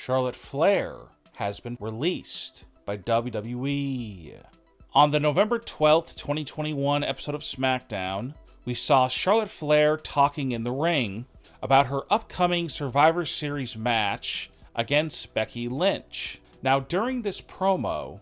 Charlotte Flair has been released by WWE. On the November 12th, 2021 episode of SmackDown, we saw Charlotte Flair talking in the ring about her upcoming Survivor Series match against Becky Lynch. Now, during this promo,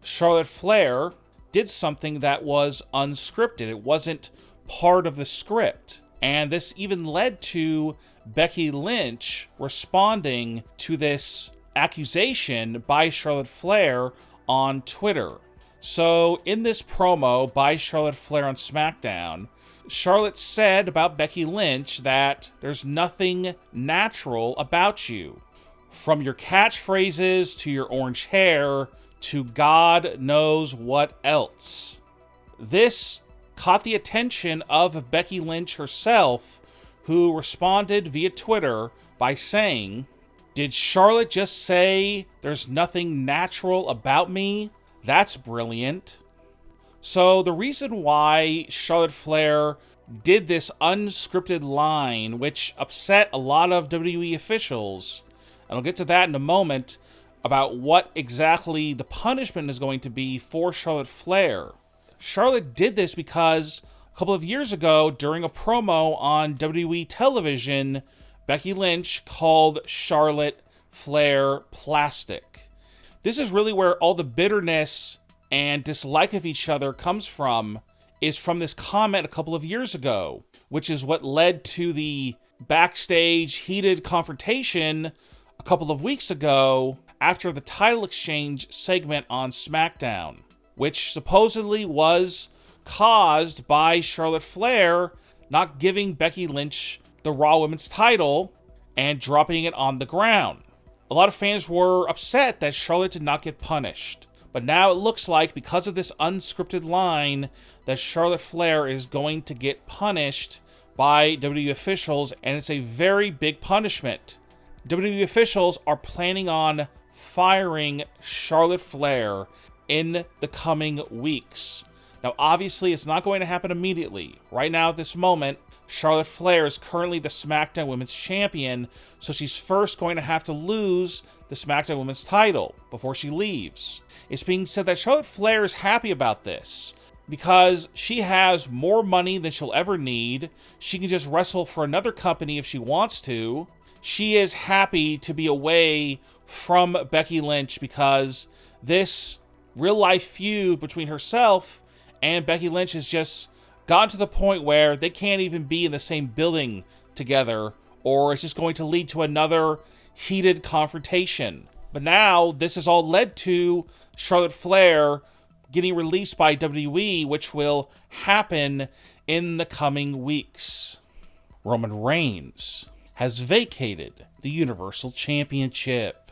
Charlotte Flair did something that was unscripted. It wasn't part of the script. And this even led to Becky Lynch responding to this accusation by Charlotte Flair on Twitter. So in this promo by Charlotte Flair on SmackDown, Charlotte said about Becky Lynch that there's nothing natural about you. From your catchphrases to your orange hair to God knows what else. This caught the attention of Becky Lynch herself, who responded via Twitter by saying, "Did Charlotte just say there's nothing natural about me? That's brilliant." So the reason why Charlotte Flair did this unscripted line, which upset a lot of WWE officials, and I'll get to that in a moment, about what exactly the punishment is going to be for Charlotte Flair. Charlotte did this because a couple of years ago, during a promo on WWE television, Becky Lynch called Charlotte Flair plastic. This is really where all the bitterness and dislike of each other comes from, is from this comment a couple of years ago, which is what led to the backstage heated confrontation a couple of weeks ago after the title exchange segment on SmackDown, which supposedly was caused by Charlotte Flair not giving Becky Lynch the Raw Women's title and dropping it on the ground. A lot of fans were upset that Charlotte did not get punished. But now it looks like, because of this unscripted line, that Charlotte Flair is going to get punished by WWE officials, and it's a very big punishment. WWE officials are planning on firing Charlotte Flair in the coming weeks. Now, obviously, it's not going to happen immediately. Right now, at this moment, Charlotte Flair is currently the SmackDown Women's Champion, so she's first going to have to lose the SmackDown Women's title before she leaves. It's being said that Charlotte Flair is happy about this because she has more money than she'll ever need. She can just wrestle for another company if she wants to. She is happy to be away from Becky Lynch because this real-life feud between herself and Becky Lynch has just gotten to the point where they can't even be in the same building together, or it's just going to lead to another heated confrontation. But now this has all led to Charlotte Flair getting released by WWE, which will happen in the coming weeks. Roman Reigns has vacated the Universal Championship.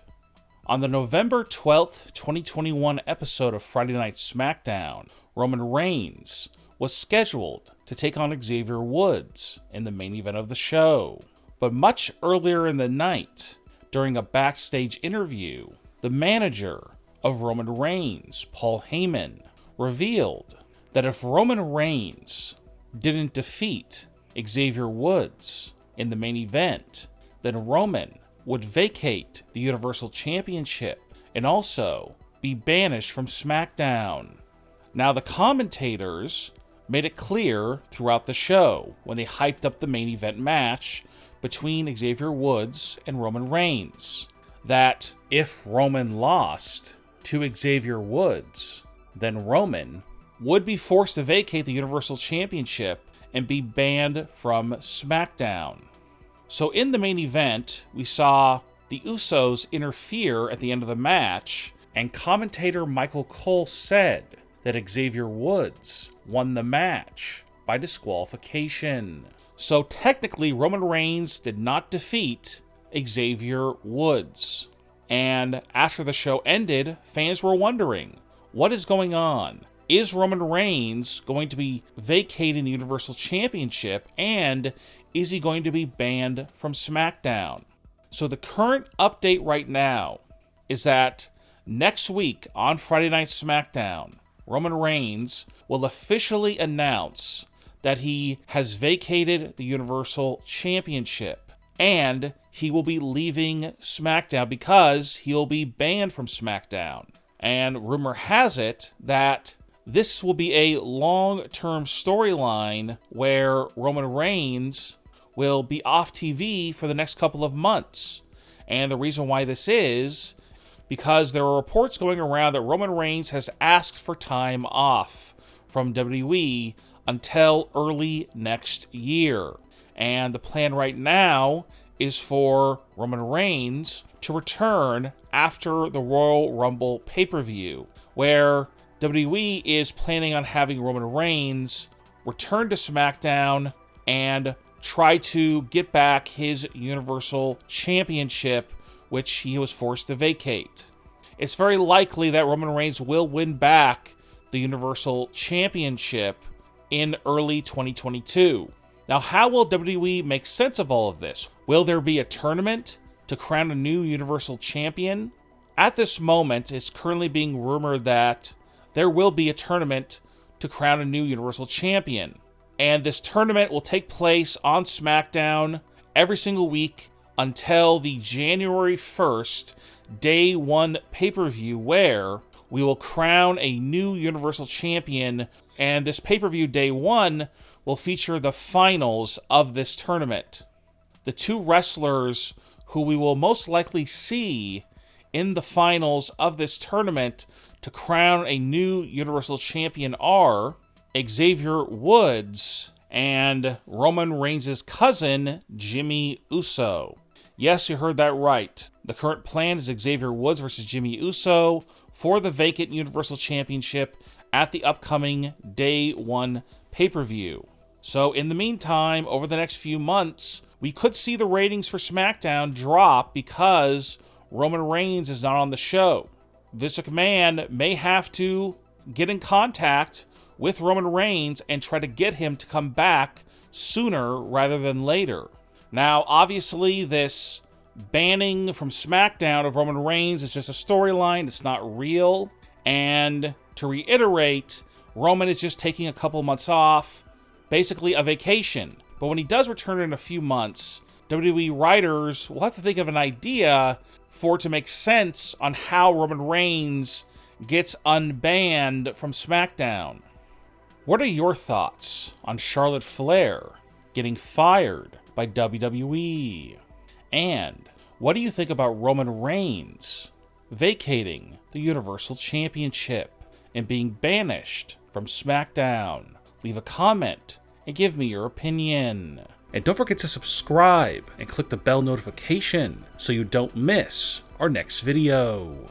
On the November 12th, 2021 episode of Friday Night SmackDown, Roman Reigns was scheduled to take on Xavier Woods in the main event of the show. But much earlier in the night, during a backstage interview, the manager of Roman Reigns, Paul Heyman, revealed that if Roman Reigns didn't defeat Xavier Woods in the main event, then Roman would vacate the Universal Championship and also be banished from SmackDown. Now, the commentators made it clear throughout the show when they hyped up the main event match between Xavier Woods and Roman Reigns that if Roman lost to Xavier Woods, then Roman would be forced to vacate the Universal Championship and be banned from SmackDown. So in the main event, we saw the Usos interfere at the end of the match, and commentator Michael Cole said that Xavier Woods won the match by disqualification. So technically, Roman Reigns did not defeat Xavier Woods. And after the show ended, fans were wondering, what is going on? Is Roman Reigns going to be vacating the Universal Championship, and is he going to be banned from SmackDown? So the current update right now is that next week on Friday Night SmackDown, Roman Reigns will officially announce that he has vacated the Universal Championship. and he will be leaving SmackDown because he'll be banned from SmackDown. And rumor has it that this will be a long-term storyline where Roman Reigns will be off TV for the next couple of months. And the reason why this is because there are reports going around that Roman Reigns has asked for time off from WWE until early next year. And the plan right now is for Roman Reigns to return after the Royal Rumble pay-per-view, where WWE is planning on having Roman Reigns return to SmackDown and try to get back his Universal Championship, which he was forced to vacate. It's very likely that Roman Reigns will win back the Universal Championship in early 2022. Now, how will WWE make sense of all of this? Will there be a tournament to crown a new Universal Champion? At this moment, it's currently being rumored that there will be a tournament to crown a new Universal Champion. And this tournament will take place on SmackDown every single week until the January 1st, Day 1 pay-per-view, where we will crown a new Universal Champion. And this pay-per-view, Day 1, will feature the finals of this tournament. The two wrestlers who we will most likely see in the finals of this tournament to crown a new Universal Champion are Xavier Woods and Roman Reigns' cousin, Jimmy Uso. Yes, you heard that right. The current plan is Xavier Woods versus Jimmy Uso for the vacant Universal Championship at the upcoming Day 1 pay-per-view. So in the meantime, over the next few months, we could see the ratings for SmackDown drop because Roman Reigns is not on the show. Vince McMahon may have to get in contact with Roman Reigns and try to get him to come back sooner rather than later. Now, obviously, this banning from SmackDown of Roman Reigns is just a storyline. It's not real. And to reiterate, Roman is just taking a couple months off, basically a vacation. But when he does return in a few months, WWE writers will have to think of an idea for it to make sense on how Roman Reigns gets unbanned from SmackDown. What are your thoughts on Charlotte Flair getting fired by WWE? And what do you think about Roman Reigns vacating the Universal Championship and being banished from SmackDown? Leave a comment and give me your opinion. And don't forget to subscribe and click the bell notification so you don't miss our next video.